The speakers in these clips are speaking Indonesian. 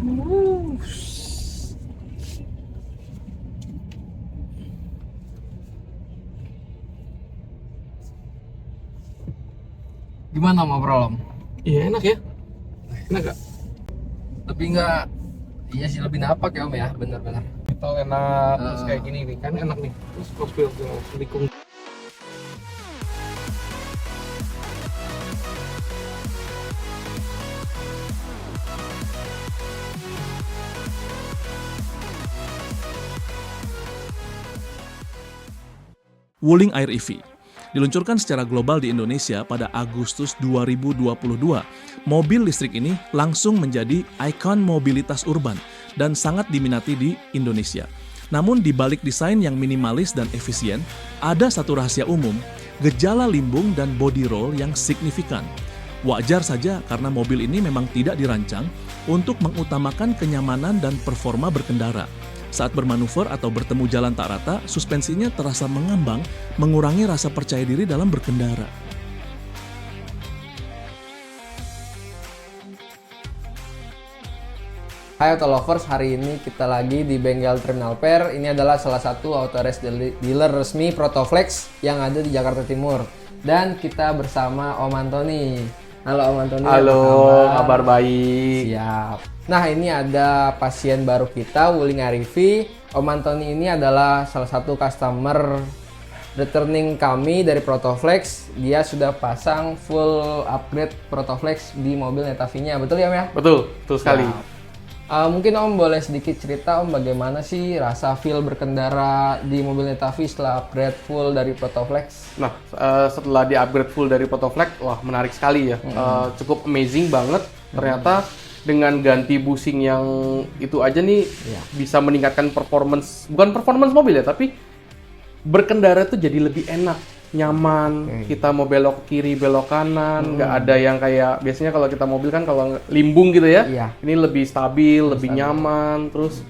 Gimana Om obrol Om? Iya enak ya. Enak gak? Lebih nggak, iya sih lebih napak ya Om ya, benar-benar. Tol enak, terus kayak gini nih kan enak nih. Terus profil pendukung. Wuling Air EV diluncurkan secara global di Indonesia pada Agustus 2022. Mobil listrik ini langsung menjadi ikon mobilitas urban dan sangat diminati di Indonesia. Namun di balik desain yang minimalis dan efisien, ada satu rahasia umum, gejala limbung dan body roll yang signifikan. Wajar saja karena mobil ini memang tidak dirancang untuk mengutamakan kenyamanan dan performa berkendara. Saat bermanuver atau bertemu jalan tak rata, suspensinya terasa mengambang, mengurangi rasa percaya diri dalam berkendara. Hai Auto Lovers, hari ini kita lagi di bengkel Terminal Fair. Ini adalah salah satu Autorest dealer resmi Protoflex yang ada di Jakarta Timur. Dan kita bersama Om Antoni. Halo Om Antoni. Halo, kabar baik. Siap. Nah, ini ada pasien baru kita, Wuling Air EV. Om Antoni ini adalah salah satu customer returning kami dari Protoflex. Dia sudah pasang full upgrade Protoflex di mobil Netafee-nya. Betul ya Om ya? Betul sekali. Mungkin Om boleh sedikit cerita Om bagaimana sih rasa feel berkendara di mobil Netafee setelah upgrade full dari Protoflex? Nah, setelah di upgrade full dari Protoflex, wah menarik sekali ya. Cukup amazing banget. Ternyata dengan ganti busing yang itu aja nih bisa meningkatkan performance, bukan performance mobil ya, tapi berkendara tuh jadi lebih enak, nyaman. Kita mau belok kiri, belok kanan, nggak ada yang kayak biasanya kalau kita mobil kan kalau limbung gitu ya. Ini lebih stabil, lebih nyaman. Terus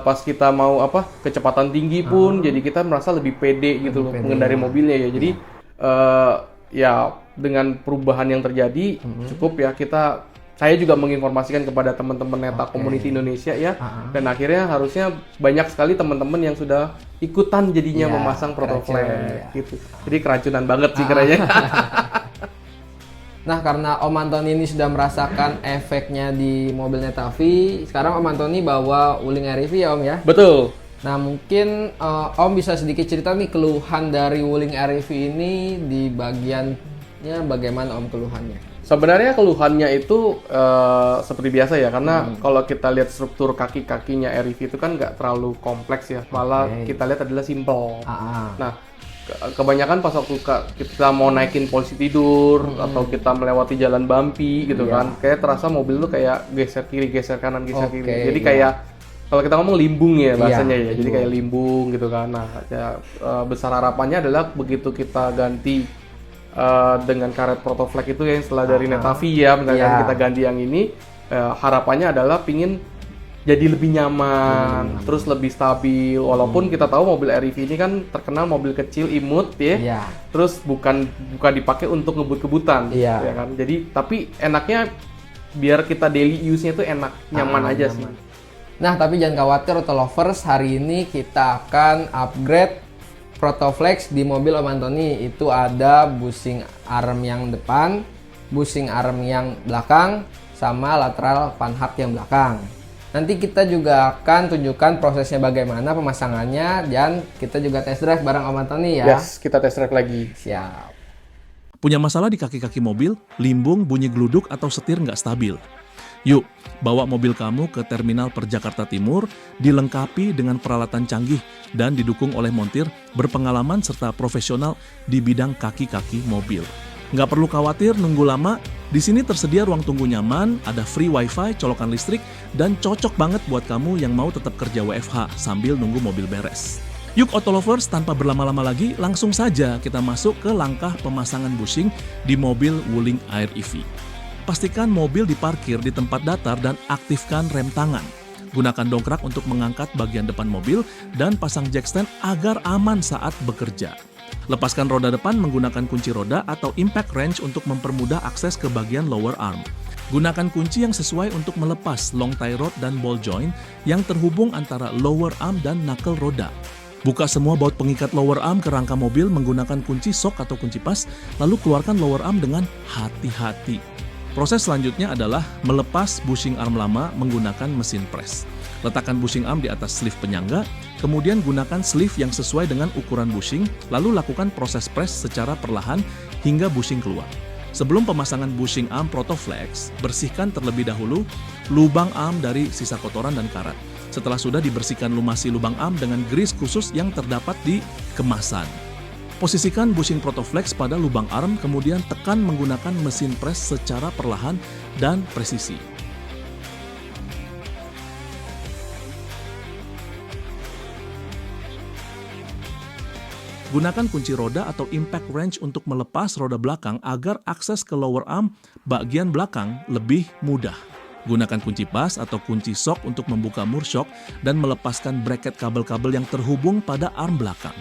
pas kita mau kecepatan tinggi pun jadi kita merasa lebih pede gitu loh mengendarai mobilnya ya. Jadi ya dengan perubahan yang terjadi cukup ya saya juga menginformasikan kepada teman-teman Neta Community Indonesia ya, dan akhirnya harusnya banyak sekali teman-teman yang sudah ikutan jadinya memasang Protoflex gitu. Jadi keracunan banget sih kiranya. Nah, karena Om Antoni ini sudah merasakan efeknya di mobil Netafee, sekarang Om Antoni bawa Wuling Air EV ya Om ya? Betul. Nah, mungkin Om bisa sedikit cerita nih keluhan dari Wuling Air EV ini di bagiannya bagaimana Om keluhannya? Sebenarnya keluhannya itu seperti biasa ya, karena kalau kita lihat struktur kaki-kakinya REV itu kan nggak terlalu kompleks ya, malah kita lihat adalah simple. Nah, kebanyakan pas waktu kita mau naikin posisi tidur atau kita melewati jalan bumpy gitu kan, kayak terasa mobil tuh kayak geser kiri, geser kanan, geser kiri. Jadi kayak kalau kita ngomong limbung ya bahasanya ya, jadi kayak limbung gitu kan. Nah, ya, besar harapannya adalah begitu kita ganti dengan karet Protoflex itu yang setelah dari Netafee ya, misalkan kita ganti yang ini, harapannya adalah pingin jadi lebih nyaman, terus lebih stabil. Walaupun kita tahu mobil REV ini kan terkenal mobil kecil, imut ya, terus bukan dipakai untuk ngebut-kebutan, ya kan. Jadi tapi enaknya biar kita daily use-nya itu enak, nyaman aja sih. Nah, tapi jangan khawatir Auto Lovers, hari ini kita akan upgrade Protoflex di mobil Om Antoni. Itu ada busing arm yang depan, busing arm yang belakang, sama lateral panhard yang belakang. Nanti kita juga akan tunjukkan prosesnya bagaimana pemasangannya, dan kita juga test drive bareng Om Antoni ya. Yes, kita test drive lagi. Siap. Punya masalah di kaki-kaki mobil, limbung, bunyi geluduk, atau setir nggak stabil? Yuk, bawa mobil kamu ke Terminal Per Jakarta Timur, dilengkapi dengan peralatan canggih dan didukung oleh montir berpengalaman serta profesional di bidang kaki-kaki mobil. Nggak perlu khawatir nunggu lama, di sini tersedia ruang tunggu nyaman, ada free wifi, colokan listrik, dan cocok banget buat kamu yang mau tetap kerja WFH sambil nunggu mobil beres. Yuk Auto Lovers, tanpa berlama-lama lagi, langsung saja kita masuk ke langkah pemasangan bushing di mobil Wuling Air EV. Pastikan mobil diparkir di tempat datar dan aktifkan rem tangan. Gunakan dongkrak untuk mengangkat bagian depan mobil dan pasang jack stand agar aman saat bekerja. Lepaskan roda depan menggunakan kunci roda atau impact wrench untuk mempermudah akses ke bagian lower arm. Gunakan kunci yang sesuai untuk melepas long tie rod dan ball joint yang terhubung antara lower arm dan knuckle roda. Buka semua baut pengikat lower arm ke rangka mobil menggunakan kunci sok atau kunci pas, lalu keluarkan lower arm dengan hati-hati. Proses selanjutnya adalah melepas bushing arm lama menggunakan mesin press. Letakkan bushing arm di atas sleeve penyangga, kemudian gunakan sleeve yang sesuai dengan ukuran bushing, lalu lakukan proses press secara perlahan hingga bushing keluar. Sebelum pemasangan bushing arm Protoflex, bersihkan terlebih dahulu lubang arm dari sisa kotoran dan karat. Setelah sudah dibersihkan, lumasi lubang arm dengan grease khusus yang terdapat di kemasan. Posisikan bushing Protoflex pada lubang arm, kemudian tekan menggunakan mesin press secara perlahan dan presisi. Gunakan kunci roda atau impact wrench untuk melepas roda belakang agar akses ke lower arm bagian belakang lebih mudah. Gunakan kunci pas atau kunci sok untuk membuka mur shock dan melepaskan bracket kabel-kabel yang terhubung pada arm belakang.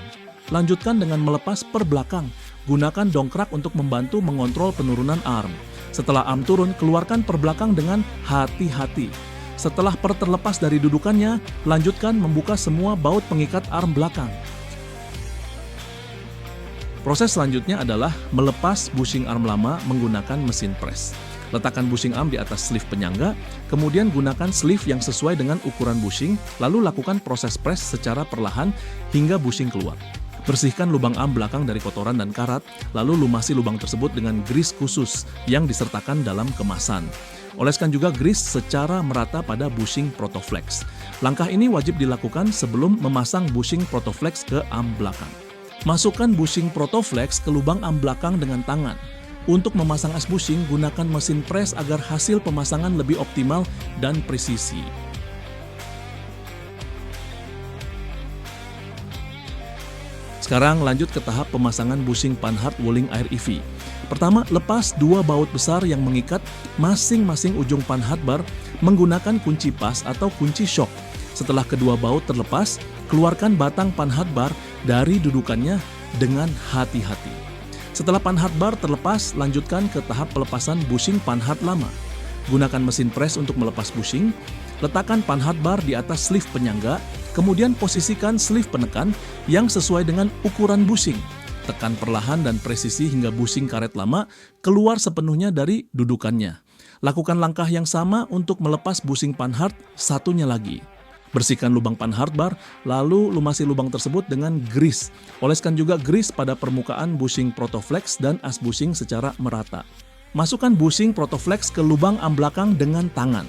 Lanjutkan dengan melepas per belakang. Gunakan dongkrak untuk membantu mengontrol penurunan arm. Setelah arm turun, keluarkan per belakang dengan hati-hati. Setelah per terlepas dari dudukannya, lanjutkan membuka semua baut pengikat arm belakang. Proses selanjutnya adalah melepas bushing arm lama menggunakan mesin press. Letakkan bushing arm di atas sleeve penyangga, kemudian gunakan sleeve yang sesuai dengan ukuran bushing, lalu lakukan proses press secara perlahan hingga bushing keluar. Bersihkan lubang arm belakang dari kotoran dan karat, lalu lumasi lubang tersebut dengan grease khusus yang disertakan dalam kemasan. Oleskan juga grease secara merata pada bushing Protoflex. Langkah ini wajib dilakukan sebelum memasang bushing Protoflex ke arm belakang. Masukkan bushing Protoflex ke lubang arm belakang dengan tangan. Untuk memasang as bushing, gunakan mesin press agar hasil pemasangan lebih optimal dan presisi. Sekarang lanjut ke tahap pemasangan bushing Panhard Wuling Air EV. Pertama, lepas dua baut besar yang mengikat masing-masing ujung Panhard bar menggunakan kunci pas atau kunci shock. Setelah kedua baut terlepas, keluarkan batang Panhard bar dari dudukannya dengan hati-hati. Setelah Panhard bar terlepas, lanjutkan ke tahap pelepasan bushing Panhard lama. Gunakan mesin press untuk melepas bushing. Letakkan Panhard bar di atas sleeve penyangga, kemudian posisikan sleeve penekan yang sesuai dengan ukuran bushing. Tekan perlahan dan presisi hingga bushing karet lama keluar sepenuhnya dari dudukannya. Lakukan langkah yang sama untuk melepas bushing Panhard satunya lagi. Bersihkan lubang Panhard bar, lalu lumasi lubang tersebut dengan grease. Oleskan juga grease pada permukaan bushing Protoflex dan as bushing secara merata. Masukkan bushing Protoflex ke lubang arm belakang dengan tangan.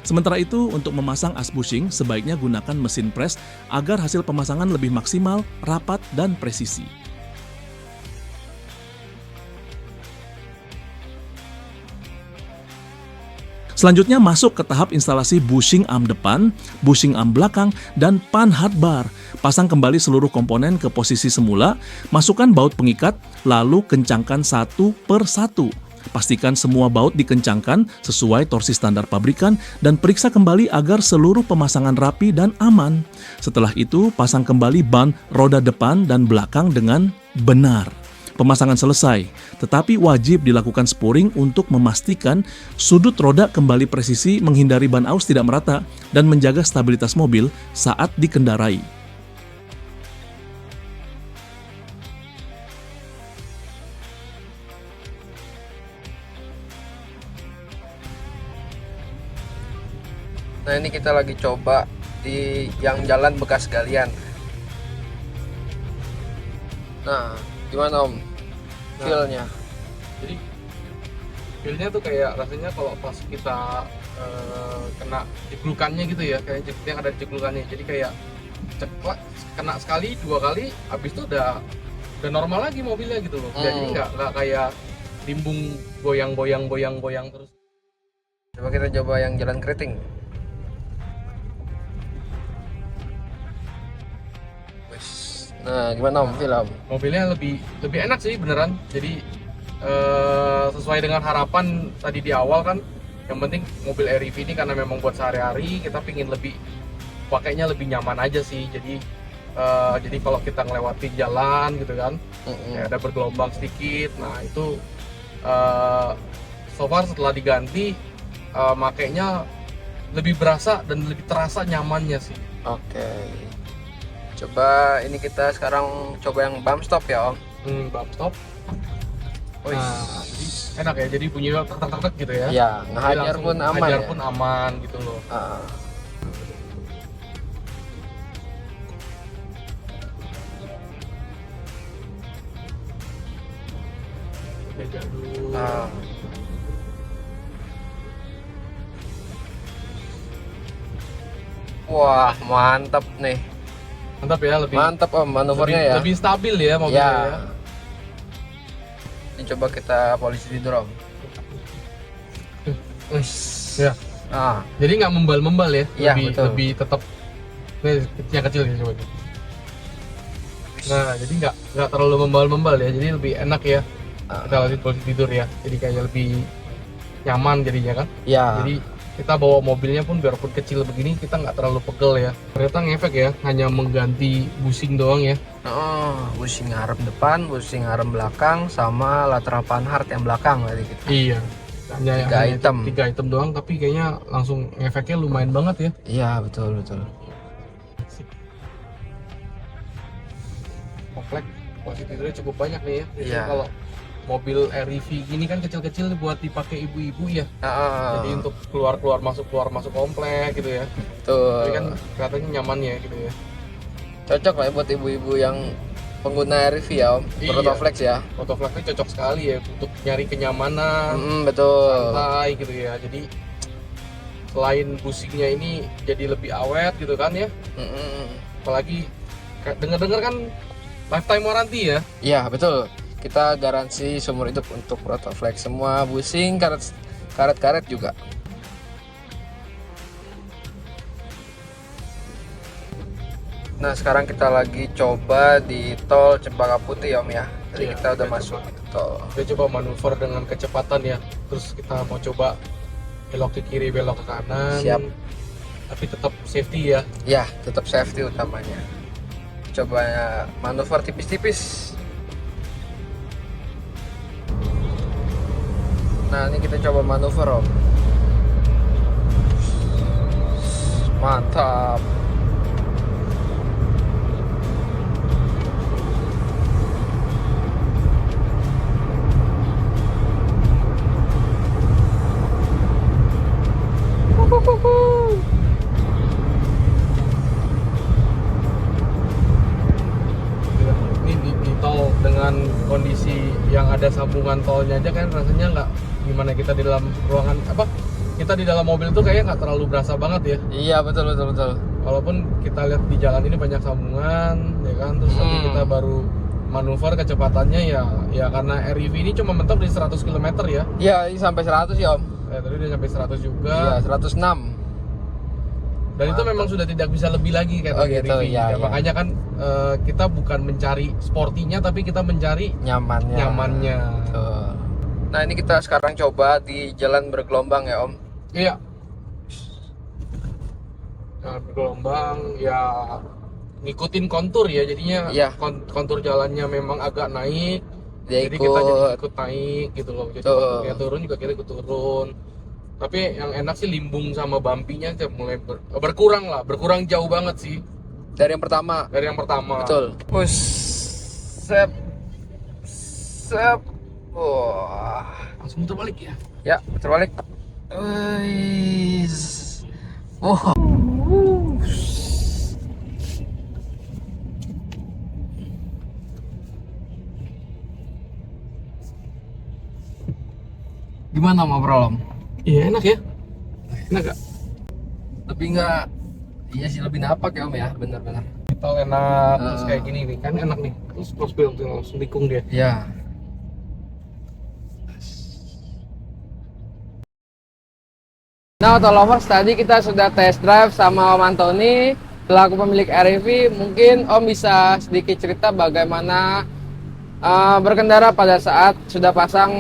Sementara itu, untuk memasang as bushing, sebaiknya gunakan mesin press agar hasil pemasangan lebih maksimal, rapat, dan presisi. Selanjutnya masuk ke tahap instalasi bushing arm depan, bushing arm belakang, dan Panhard bar. Pasang kembali seluruh komponen ke posisi semula, masukkan baut pengikat, lalu kencangkan satu per satu. Pastikan semua baut dikencangkan sesuai torsi standar pabrikan dan periksa kembali agar seluruh pemasangan rapi dan aman. Setelah itu, pasang kembali ban roda depan dan belakang dengan benar. Pemasangan selesai, tetapi wajib dilakukan spuring untuk memastikan sudut roda kembali presisi, menghindari ban aus tidak merata, dan menjaga stabilitas mobil saat dikendarai. Nah, ini kita lagi coba di yang jalan bekas galian. Nah, gimana Om? Feel-nya? Jadi feel-nya tuh kayak rasanya kalau pas kita kena jeglukannya gitu ya, kayak yang ada jeglukannya. Jadi kayak ceklek, kena sekali, dua kali, habis itu udah normal lagi mobilnya gitu loh. Jadi nggak kayak limbung goyang terus. Coba kita coba yang jalan keriting. Nah, gimana Om? Feel Om? Mobilnya lebih enak sih beneran. Jadi sesuai dengan harapan tadi di awal kan, yang penting mobil REV ini karena memang buat sehari-hari, kita pingin lebih pakainya lebih nyaman aja sih. Jadi kalau kita ngelewatin jalan gitu kan, ya ada bergelombang sedikit. Nah itu so far setelah diganti makainya lebih berasa dan lebih terasa nyamannya sih. Oke. Coba ini kita sekarang coba yang bump stop ya Om. Bump stop. Wih. Nah, jadi enak ya, jadi bunyi tek gitu ya. Iya, Jadi ngehajar langsung pun aman hajar ya. pun aman gitu loh. Beda dulu. Wah, mantap nih. Mantap ya, lebih Mantap Om manuvernya ya. lebih stabil ya mobilnya Ya. ya. Ini coba kita polisi tidur Om. Ya. Jadi nggak membal-membal ya, Iya, lebih betul. lebih tetap yang kecil ya coba. Nah, jadi nggak terlalu membal-membal ya, jadi lebih enak ya. Kita lanjut posisi tidur ya, jadi kayak lebih nyaman jadinya kan. Iya. Jadi kita bawa mobilnya pun biarpun kecil begini kita nggak terlalu pegel ya. Ternyata ngefek ya, hanya mengganti busing doang ya. Busing arm depan, busing arm belakang, sama lateral panhard yang belakang tadi kita. Iya. Hanya item. 3 item doang, tapi kayaknya langsung ngefeknya lumayan banget ya. Iya, betul. Komplek, posisi tidurnya cukup banyak nih ya. Biasanya Iya. kalau mobil REV gini kan kecil-kecil buat dipakai ibu-ibu ya. Jadi untuk keluar masuk komplek gitu ya. Betul. Tapi kan katanya nyaman ya gitu ya. Cocok lah ya buat ibu-ibu yang pengguna RV ya Om. Iya. Protoflex ya. Protoflexnya cocok sekali ya untuk nyari kenyamanan, Betul. santai gitu ya. Jadi selain busingnya ini jadi lebih awet gitu kan ya. Apalagi denger-denger kan lifetime warranty ya. Iya, betul. Kita garansi seumur hidup untuk Protoflex, semua busing, karet juga. Nah, sekarang kita lagi coba di tol Cempaka Putih Om ya. Jadi Iya, kita udah kita masuk coba. ke tol. Kita coba manuver dengan kecepatan ya. Terus kita mau coba belok ke kiri, belok ke kanan. Siap. Tapi tetap safety ya. Ya, tetap safety utamanya. Coba manuver tipis-tipis. Nah, ini kita coba manuver Om. Mantap. Ini di tol dengan kondisi yang ada sambungan tolnya aja kan rasanya nggak gimana, kita di dalam ruangan kita di dalam mobil tuh kayaknya nggak terlalu berasa banget ya. Iya, betul. Walaupun kita lihat di jalan ini banyak sambungan ya kan, terus tapi kita baru manuver kecepatannya ya karena REV ini cuma mentok di 100 km ya. Iya, ini sampai 100 ya Om. Tadi udah sampai 100 juga. Iya, 106. Dan itu memang sudah tidak bisa lebih lagi kayak Oh, gitu, REV. iya. Makanya kan kita bukan mencari sportinya tapi kita mencari nyamannya. Betul. Nah, ini kita sekarang coba di jalan bergelombang ya Om. Iya. Nah, bergelombang ya ngikutin kontur ya, jadinya Iya. kontur jalannya memang agak naik. Dia Jadi kita jadi ikut. ikut naik gitu loh. Jadi Tuh. konturnya turun juga kita ikut turun. Tapi yang enak sih limbung sama bumpinya mulai berkurang jauh banget sih Dari yang pertama. dari yang pertama. Betul. Push. Sep. Wah. Langsung muter balik ya. Ya, terbalik. Wih. Wah. Gimana ngobrol Om? Iya enak ya. Enak gak? Lebih nggak? Iya sih, lebih napak ya Om ya, benar-benar. Tol enak, terus kayak gini nih kan enak nih. Terus crossbill langsung tikung dia. Ya. Nah, Auto Lovers, tadi kita sudah test drive sama Om Antoni, selaku pemilik REV. Mungkin Om bisa sedikit cerita bagaimana berkendara pada saat sudah pasang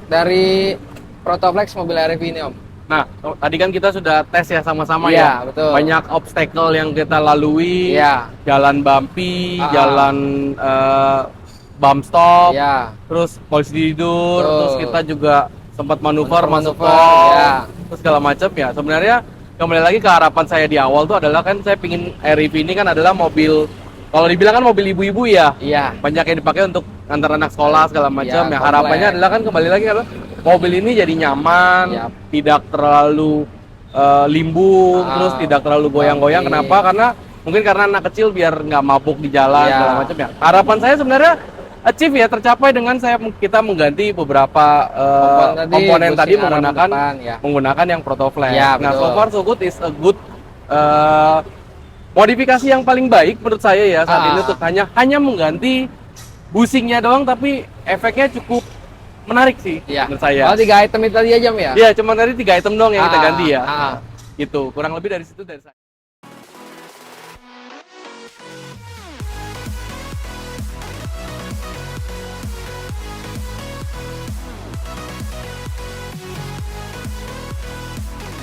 dari Protoflex mobil REV ini Om. Nah, tadi kan kita sudah tes ya sama-sama Iya, ya. betul. Banyak obstacle yang kita lalui. Iya. Jalan bumpy, jalan bump stop, Iya. terus polisi tidur, Betul. terus kita juga sempat manuver, masuk Manuver, tol, ya. terus segala macam ya. Sebenarnya kembali lagi ke harapan saya di awal tuh adalah kan saya pingin REV ini kan adalah mobil, kalau dibilang kan mobil ibu-ibu ya. Iya. Banyak yang dipakai untuk antar anak sekolah segala macam ya. komplek. Harapannya adalah kan kembali lagi adalah mobil ini jadi nyaman, Yap. tidak terlalu limbung, terus tidak terlalu goyang-goyang. Oke. Kenapa? Karena mungkin karena anak kecil biar nggak mabuk di jalan Iya. segala macam ya. Harapan saya sebenarnya achieve ya, tercapai dengan kita mengganti beberapa komponen tadi busing arm menggunakan depan, ya. menggunakan yang Protoflex. Ya, Nah, so betul. far so good is a good modifikasi yang paling baik menurut saya ya saat ini untuk hanya mengganti busingnya doang, tapi efeknya cukup menarik sih Iya. menurut saya. Oh, 3 item itu tadi aja, Om, ya? Iya, cuma tadi 3 item doang yang kita ganti ya. Ah. Gitu, kurang lebih dari situ dari saya.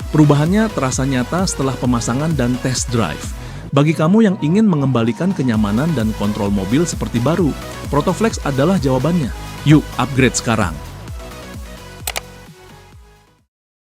Perubahannya terasa nyata setelah pemasangan dan test drive. Bagi kamu yang ingin mengembalikan kenyamanan dan kontrol mobil seperti baru, Protoflex adalah jawabannya. Yuk, upgrade sekarang.